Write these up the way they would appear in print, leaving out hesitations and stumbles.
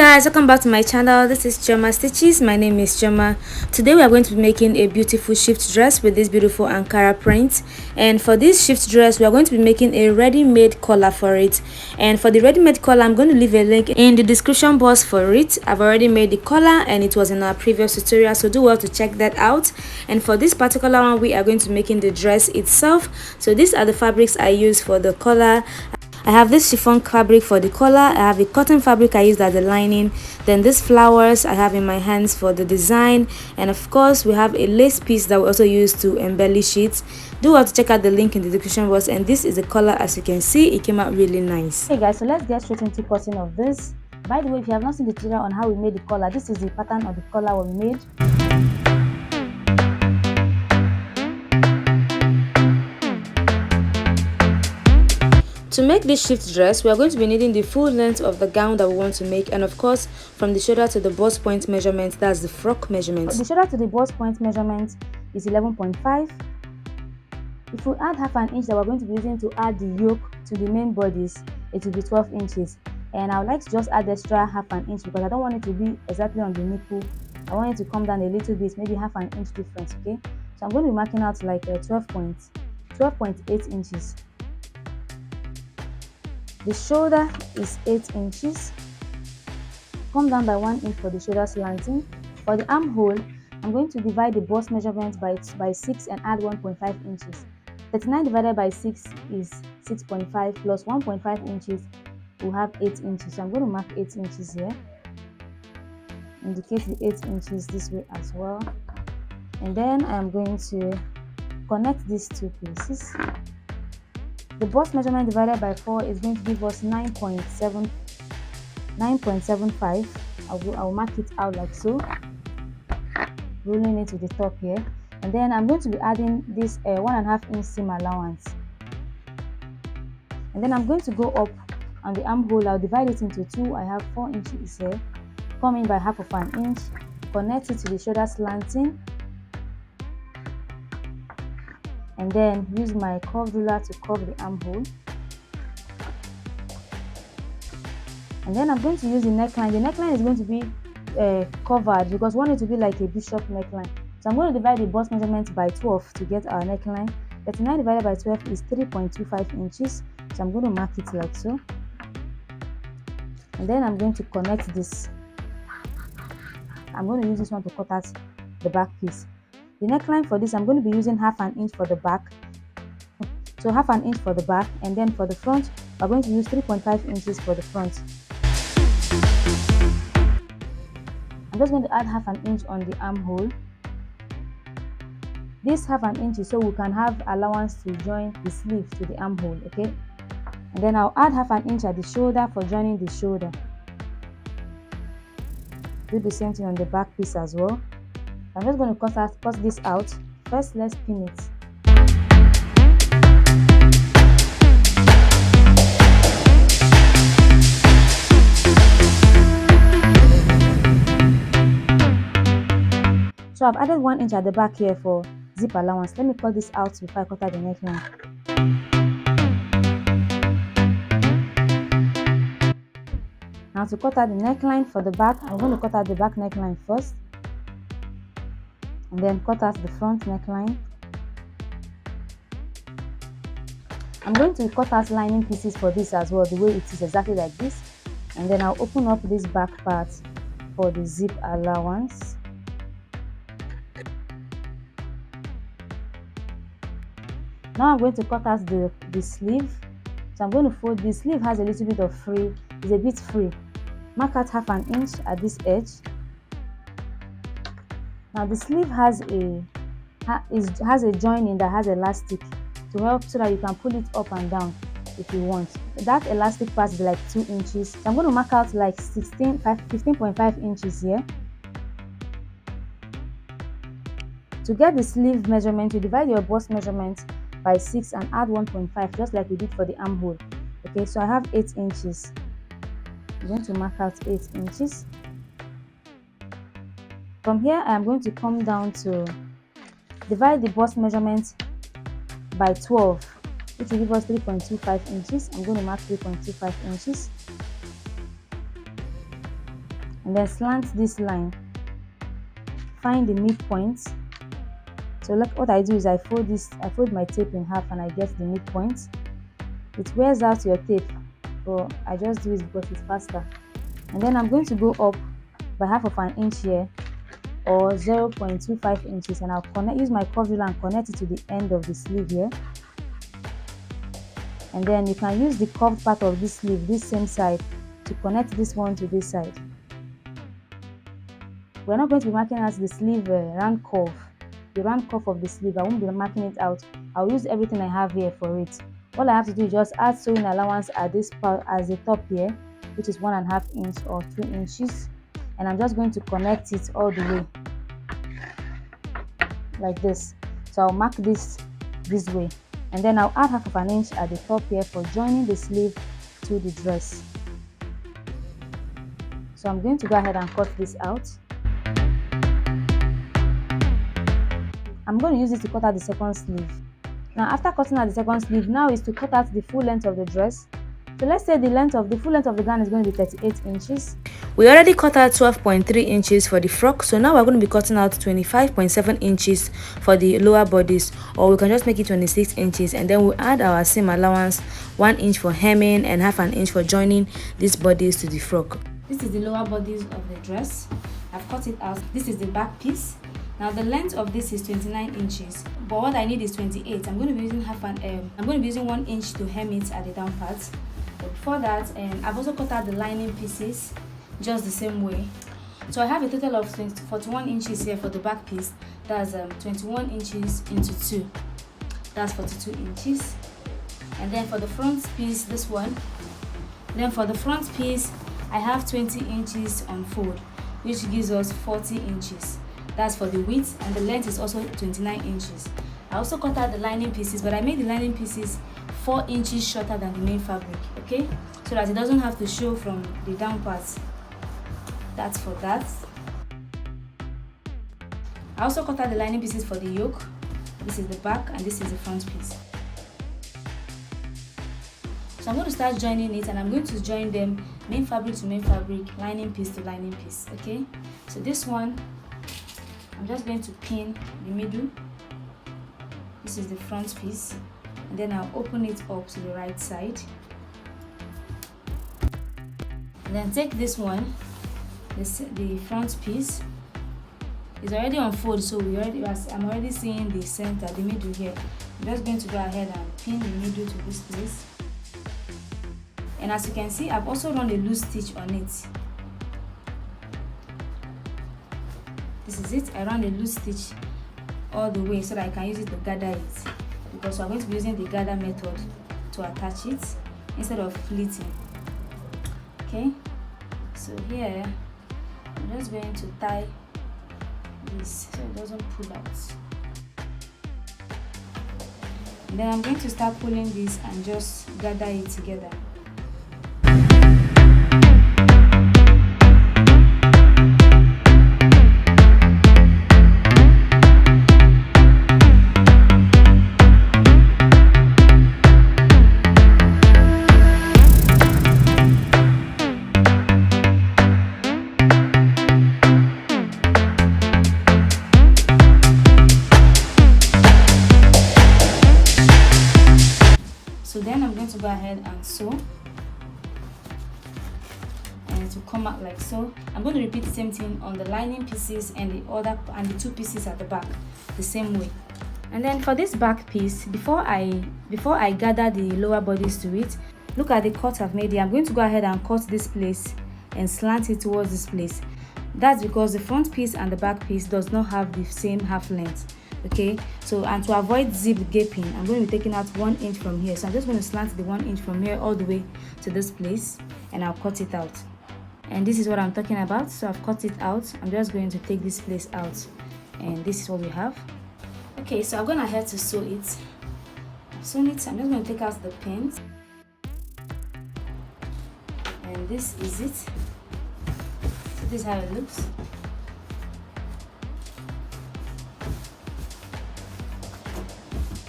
Guys, welcome back to my channel. This is Choma Stitches. My name is Choma. Today we are going to be making a beautiful shift dress with this beautiful Ankara print. And for this shift dress, we are going to be making a ready-made collar for it. And for the ready-made collar, I'm going to leave a link in the description box for it. I've already made the collar and it was in our previous tutorial, so do well to check that out. And for this particular one, we are going to be making the dress itself. So these are the fabrics I use for the collar. I have this chiffon fabric for the collar. I have a cotton fabric I used as the lining. Then these flowers I have in my hands for the design. And of course, we have a lace piece that we also use to embellish it. Do well to check out the link in the description box. And this is the collar. As you can see, it came out really nice. Hey guys, so let's get straight into cutting of this. By the way, if you have not seen the tutorial on how we made the collar, this is the pattern of the collar we made. To make this shift dress, we are going to be needing the full length of the gown that we want to make, and of course from the shoulder to the bust point measurement, that's the frock measurement. The shoulder to the bust point measurement is 11.5. If we add half an inch that we're going to be using to add the yoke to the main bodice, it will be 12 inches. And I would like to just add extra half an inch because I don't want it to be exactly on the nipple. I want it to come down a little bit, maybe half an inch difference, okay? So I'm going to be marking out like 12.8 inches. The shoulder is 8 inches. Come down by 1 inch for the shoulder slanting. For the armhole, I'm going to divide the bust measurement by 6 and add 1.5 inches. 39 divided by 6 is 6.5 plus 1.5 inches, we'll have 8 inches. So I'm going to mark 8 inches here. Indicate the 8 inches this way as well. And then I'm going to connect these two pieces. The bust measurement divided by 4 is going to give us 9.75. I'll mark it out like so, rolling it to the top here. And then I'm going to be adding this 1.5 inch seam allowance. And then I'm going to go up on the armhole. I'll divide it into two. I have 4 inches here. Come in by half of an inch. Connect it to the shoulder slanting. And then use my curved ruler to curve the armhole. And then I'm going to use the neckline. The neckline is going to be covered because we want it to be like a bishop neckline. So I'm going to divide the bust measurement by 12 to get our neckline. 39 divided by 12 is 3.25 inches. So I'm going to mark it like so. And then I'm going to connect this. I'm going to use this one to cut out the back piece. The neckline for this, I'm going to be using half an inch for the back. So half an inch for the back, and then for the front, we're going to use 3.5 inches for the front. I'm just going to add half an inch on the armhole. This half an inch is so we can have allowance to join the sleeve to the armhole, okay? And then I'll add half an inch at the shoulder for joining the shoulder. Do the same thing on the back piece as well. I'm just going to cut this out. First, let's pin it. So I've added 1 inch at the back here for zip allowance. Let me cut this out before I cut out the neckline. Now to cut out the neckline for the back, I'm going to cut out the back neckline first. And then cut out the front neckline. I'm going to cut out lining pieces for this as well, the way it is exactly like this. And then I'll open up this back part for the zip allowance. Now I'm going to cut out the sleeve. So I'm going to fold. The sleeve has a little bit of free, it's a bit free. Mark out half an inch at this edge. Now the sleeve has a joining that has elastic to help so that you can pull it up and down if you want. That elastic part is like 2 inches. So I'm going to mark out like 15.5 inches here. To get the sleeve measurement, you divide your bust measurement by 6 and add 1.5 just like we did for the armhole. Okay, so I have 8 inches. I'm going to mark out 8 inches. From here, I am going to come down to divide the bust measurement by 12, which will give us 3.25 inches. I'm going to mark 3.25 inches. and then slant this line. Find the midpoint. So look, what I do is I fold my tape in half and I get the midpoint. It wears out your tape, but I just do it because it's faster. And then I'm going to go up by half of an inch here, or 0.25 inches, and I'll use my curve ruler and connect it to the end of the sleeve here. And then you can use the curved part of this sleeve, this same side, to connect this one to this side. We're not going to be marking out the sleeve round curve, the round curve of the sleeve. I won't be marking it out. I'll use everything I have here for it. All I have to do is just add sewing allowance at this part as the top here, which is 1.5 inch or 2 inches, and I'm just going to connect it all the way like this. So I'll mark this way, and then I'll add half of an inch at the top here for joining the sleeve to the dress. So I'm going to go ahead and cut this out. I'm going to use this to cut out the second sleeve. Now after cutting out the second sleeve, now is to cut out the full length of the dress. So let's say the full length of the gown is going to be 38 inches. We already cut out 12.3 inches for the frock, so now we're going to be cutting out 25.7 inches for the lower bodies, or we can just make it 26 inches, and then we'll add our seam allowance 1 inch for hemming and half an inch for joining these bodies to the frock. This is the lower bodies of the dress. I've cut it out. This is the back piece. Now the length of this is 29 inches, but what I need is 28. I'm going to be using 1 inch to hem it at the down part. But before that, I've also cut out the lining pieces just the same way. So I have a total of 41 inches here for the back piece. That's 21 inches into 2. That's 42 inches. And then for the front piece, this one. Then for the front piece, I have 20 inches on fold, which gives us 40 inches. That's for the width, and the length is also 29 inches. I also cut out the lining pieces, but I made the lining pieces 4 inches shorter than the main fabric, okay? So that it doesn't have to show from the down parts. That's for that. I also cut out the lining pieces for the yoke. This is the back and this is the front piece. So I'm going to start joining it, and I'm going to join them main fabric to main fabric, lining piece to lining piece, okay? So this one, I'm just going to pin the middle. This is the front piece, and then I'll open it up to the right side. And then take this one, the front piece is already on fold, so I'm already seeing the center, the middle here. I'm just going to go ahead and pin the middle to this place. And as you can see, I've also run a loose stitch on it. This is it. I run a loose stitch all the way so that I can use it to gather it, because we're going to be using the gather method to attach it instead of pleating. Okay, so here I'm just going to tie this so it doesn't pull out. And then I'm going to start pulling this and just gather it together. So then I'm going to go ahead and sew, and it will come out like so. I'm going to repeat the same thing on the lining pieces and the 2 pieces at the back the same way. And then for this back piece, before I gather the lower bodies to it, look at the cut I've made here. I'm going to go ahead and cut this place and slant it towards this place. That's because the front piece and the back piece does not have the same half length. Okay, so and to avoid zip gaping, I'm going to be taking out 1 inch from here. So I'm just going to slant the 1 inch from here all the way to this place, and I'll cut it out. And this is what I'm talking about. So I've cut it out. I'm just going to take this place out, and this is what we have. Okay, so I'm going ahead to sew it. I've sewn it. I'm just going to take out the pins, and this is it. So this is how it looks.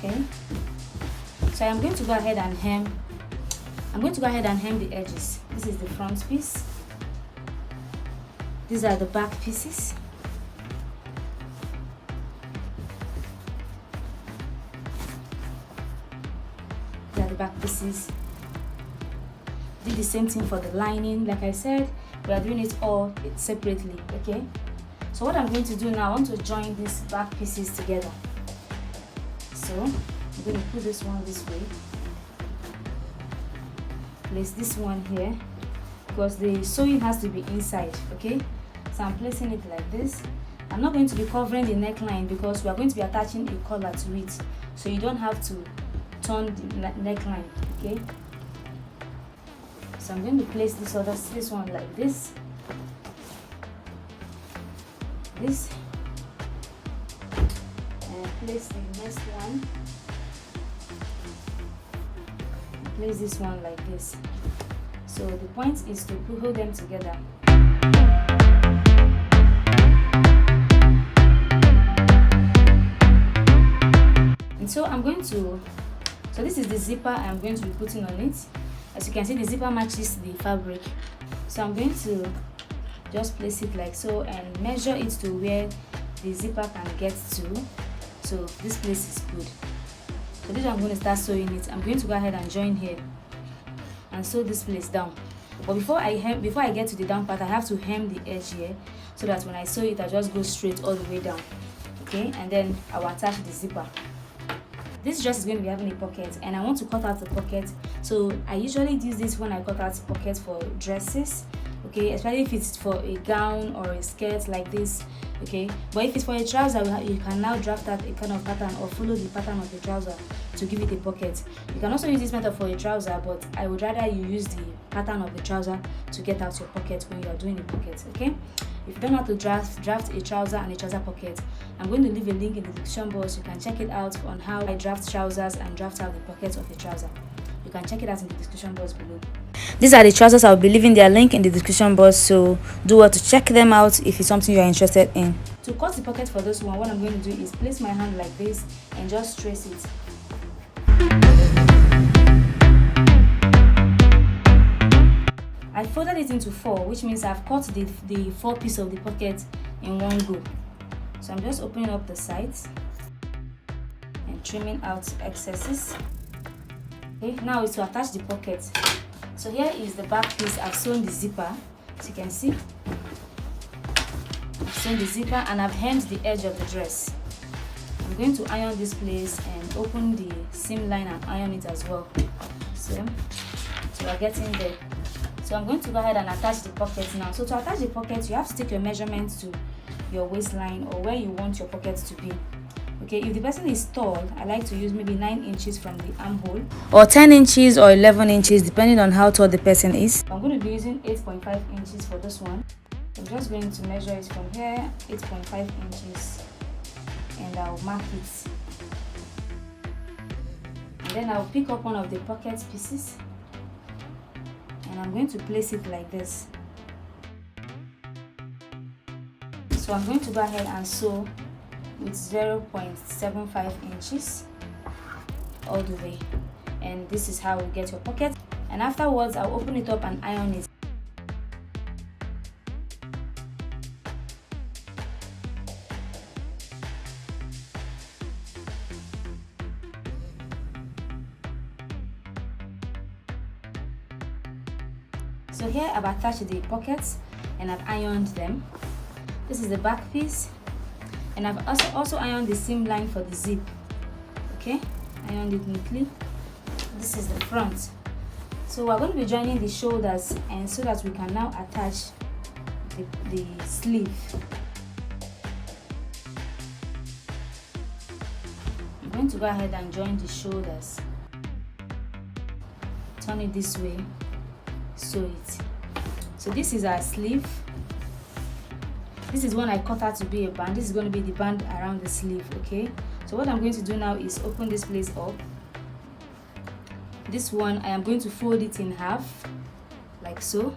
Okay, so I'm going to go ahead and hem. I'm going to go ahead and hem the edges. This is the front piece. These are the back pieces. These are the back pieces. Do the same thing for the lining. Like I said, we are doing it all separately, okay? So what I'm going to do now, I want to join these back pieces together. So I'm going to put this one this way, place this one here, because the sewing has to be inside, okay? So I'm placing it like this. I'm not going to be covering the neckline because we are going to be attaching a collar to it, so you don't have to turn the neckline, okay? So I'm going to place this one like this, and place the next one, and place this one like this. So the point is to hold them together. And so so this is the zipper I'm going to be putting on it. As you can see, the zipper matches the fabric. So I'm going to just place it like so and measure it to where the zipper can get to. So this place is good. So this is I'm going to start sewing it. I'm going to go ahead and join here and sew this place down. But before I get to the down part, I have to hem the edge here so that when I sew it, I just go straight all the way down. Okay, and then I'll attach the zipper. This dress is going to be having a pocket, and I want to cut out the pocket. So I usually use this when I cut out pockets for dresses, okay, especially if it's for a gown or a skirt like this, okay. But if it's for a trouser, you can now draft out a kind of pattern or follow the pattern of the trouser to give it a pocket. You can also use this method for a trouser, but I would rather you use the pattern of the trouser to get out your pocket when you are doing a pocket, okay. If you don't know how to draft a trouser and a trouser pocket, I'm going to leave a link in the description box. You can check it out on how I draft trousers and draft out the pockets of a trouser. You can check it out in the description box below. These are the trousers. I'll be leaving their link in the description box, so do well to check them out if it's something you are interested in. To cut the pocket for this one, what I'm going to do is place my hand like this and just trace it. I folded it into 4, which means I've cut the 4 pieces of the pocket in one go. So I'm just opening up the sides and trimming out excesses. Okay, now it's to attach the pocket. So here is the back piece. I've sewn the zipper, as you can see. I've sewn the zipper and I've hemmed the edge of the dress. I'm going to iron this place and open the seam line and iron it as well. So we're getting there. So I'm going to go ahead and attach the pocket now. So to attach the pocket, you have to take your measurements to your waistline or where you want your pocket to be. Okay, if the person is tall, I like to use maybe 9 inches from the armhole, or 10 inches or 11 inches depending on how tall the person is. I'm going to be using 8.5 inches for this one. I'm just going to measure it from here, 8.5 inches, and I'll mark it. And then I'll pick up one of the pocket pieces and I'm going to place it like this. So I'm going to go ahead and sew with 0.75 inches all the way, and this is how we get your pocket. And afterwards I'll open it up and iron it. So here I've attached the pockets and I've ironed them. This is the back piece, and I've also ironed the seam line for the zip. Okay, ironed it neatly. This is the front. So we're going to be joining the shoulders, and so that we can now attach the sleeve. I'm going to go ahead and join the shoulders. Turn it this way. Sew it. So this is our sleeve. This is one I cut out to be a band. This is going to be the band around the sleeve. Okay, so what I'm going to do now is open this place up. This one I am going to fold it in half like so,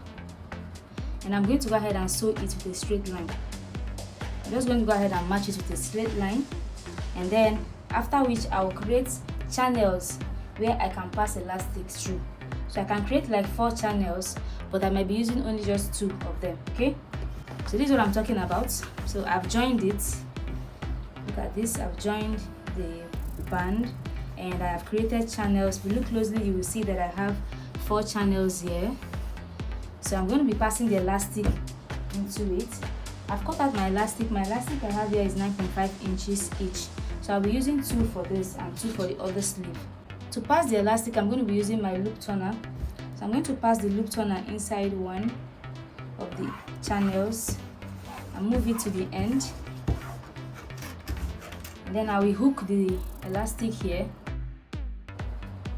and I'm going to go ahead and sew it with a straight line. I'm just going to go ahead and match it with a straight line, and then after which I will create channels where I can pass elastic through. So I can create like 4 channels, but I might be using only just 2 of them. Okay, So this is what I'm talking about. So I've joined it. Look at this. I've joined the band and I have created channels. If you look closely, you will see that I have 4 channels here. So I'm going to be passing the elastic into it. I've cut out my elastic. My elastic I have here is 9.5 inches each. So I'll be using 2 for this and 2 for the other sleeve. To pass the elastic, I'm going to be using my loop turner. So I'm going to pass the loop turner inside one of the channels and move it to the end. And then I will hook the elastic here,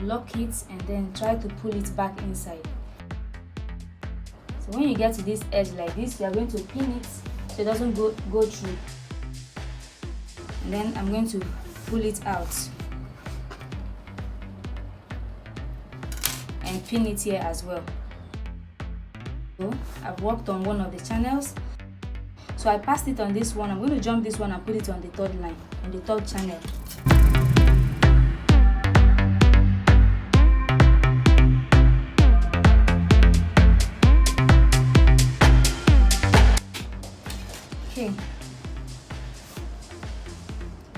lock it, and then try to pull it back inside. So when you get to this edge like this, you are going to pin it so it doesn't go through. And then I'm going to pull it out and pin it here as well. So I've worked on one of the channels. So I passed it on this one. I'm going to jump this one and put it on the 3rd line, on the 3rd channel. Okay.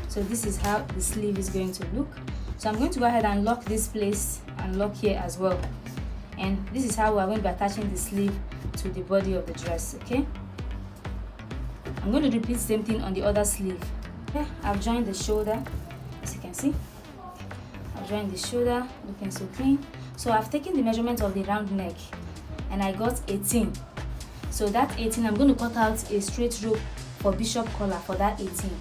So this is how the sleeve is going to look. So I'm going to go ahead and lock this place and lock here as well. And this is how we're going to be attaching the sleeve to the body of the dress, okay? I'm going to repeat the same thing on the other sleeve. Okay, I've joined the shoulder, as you can see. I've joined the shoulder, looking so clean. So I've taken the measurement of the round neck and I got 18. So that 18, I'm going to cut out a straight rope for bishop collar for that 18.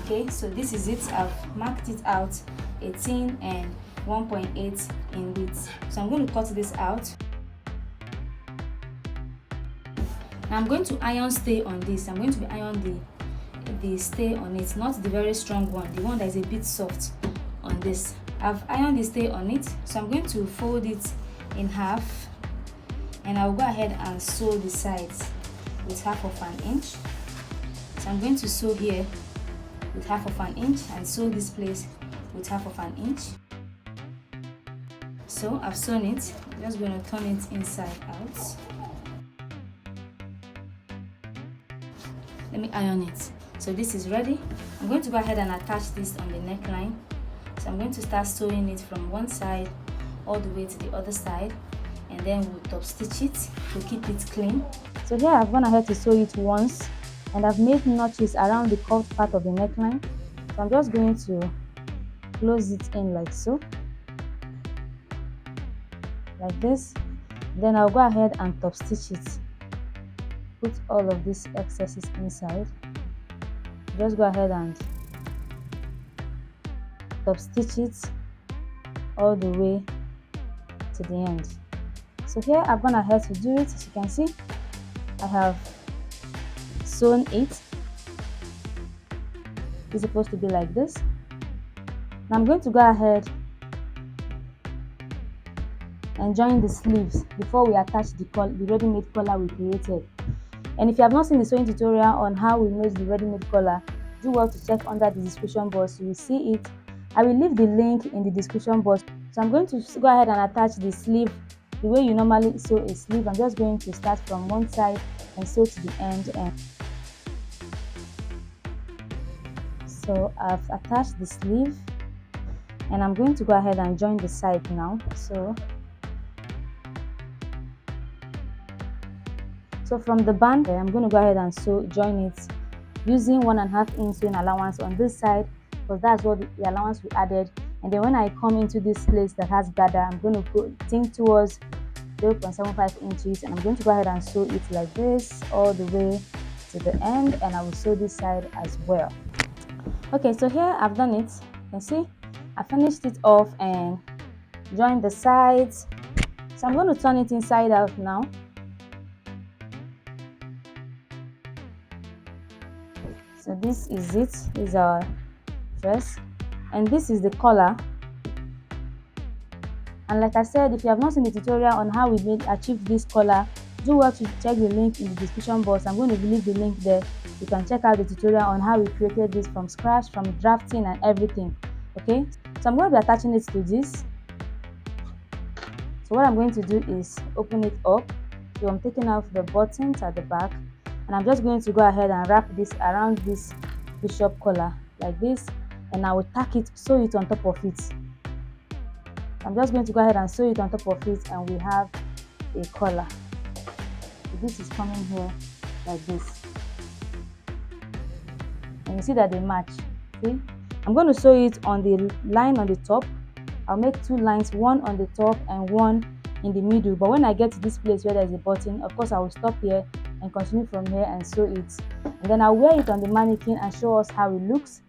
Okay, so this is it. I've marked it out, 18 and 1.8 in width. So I'm going to cut this out. Now I'm going to iron stay on this. I'm going to be iron the stay on it, not the very strong one, the one that is a bit soft on this. I've ironed the stay on it, so I'm going to fold it in half and I'll go ahead and sew the sides with 1/2 inch. So I'm going to sew here with 1/2 inch and sew this place with 1/2 inch. So I've sewn it. I'm just going to turn it inside out. Let me iron it. So this is ready. I'm going to go ahead and attach this on the neckline. So I'm going to start sewing it from one side all the way to the other side, and then we'll top stitch it to keep it clean. So here I've gone ahead to sew it once, and I've made notches around the curved part of the neckline. So I'm just going to close it in like so, like this. Then I'll go ahead and top stitch it. Put all of these excesses inside. Just go ahead and top stitch it all the way to the end. So here I've gone ahead to do it. As you can see, I have sewn it. It's supposed to be like this. Now I'm going to go ahead and join the sleeves before we attach the ready-made collar we created. And if you have not seen the sewing tutorial on how we made the ready-made collar, do well to check under the description box. You will see it. I will leave the link in the description box. So I'm going to go ahead and attach the sleeve the way you normally sew a sleeve. I'm just going to start from one side and sew to the end. So I've attached the sleeve and I'm going to go ahead and join the side now. So from the band, I'm going to go ahead and join it using 1.5 inch sewing allowance on this side, because that's what the allowance we added. And then when I come into this place that has gather, I'm going to think towards 0.75 inches, and I'm going to go ahead and sew it like this all the way to the end, and I will sew this side as well. Okay, so here I've done it. You can see I finished it off and joined the sides. So I'm going to turn it inside out now. So this is it. This is our dress, and this is the collar. And like I said, if you have not seen the tutorial on how we achieved this collar, do well to check the link in the description box. I'm going to leave the link there. You can check out the tutorial on how we created this from scratch, from drafting and everything. Okay, so I'm going to be attaching it to this. So what I'm going to do is open it up. So I'm taking off the buttons at the back, and I'm just going to go ahead and wrap this around this bishop collar like this, and I will tack it, sew it on top of it. I'm just going to go ahead and sew it on top of it, and we have a collar. So this is coming here like this, and you see that they match. See, I'm going to sew it on the line on the top. I'll make 2 lines, one on the top and one in the middle. But when I get to this place where there's a button, of course I will stop here and continue from here and sew it, and then I'll wear it on the mannequin and show us how it looks.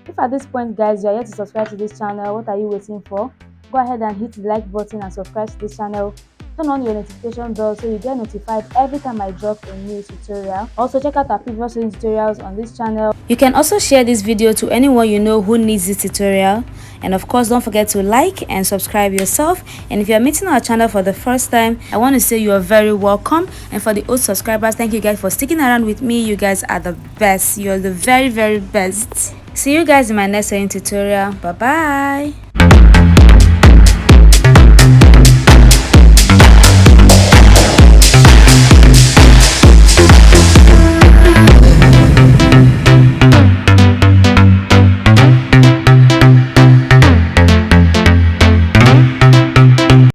If at this point, guys, you are yet to subscribe to this channel, what are you waiting for? Go ahead and hit the like button and subscribe to this channel. Turn on your notification bell so you get notified every time I drop a new tutorial. Also, check out our previous sewing tutorials on this channel. You can also share this video to anyone you know who needs this tutorial. And of course, don't forget to like and subscribe yourself. And if you are meeting our channel for the first time, I want to say you are very welcome. And for the old subscribers, thank you guys for sticking around with me. You guys are the best. You're the very, very best. See you guys in my next sewing tutorial. Bye bye.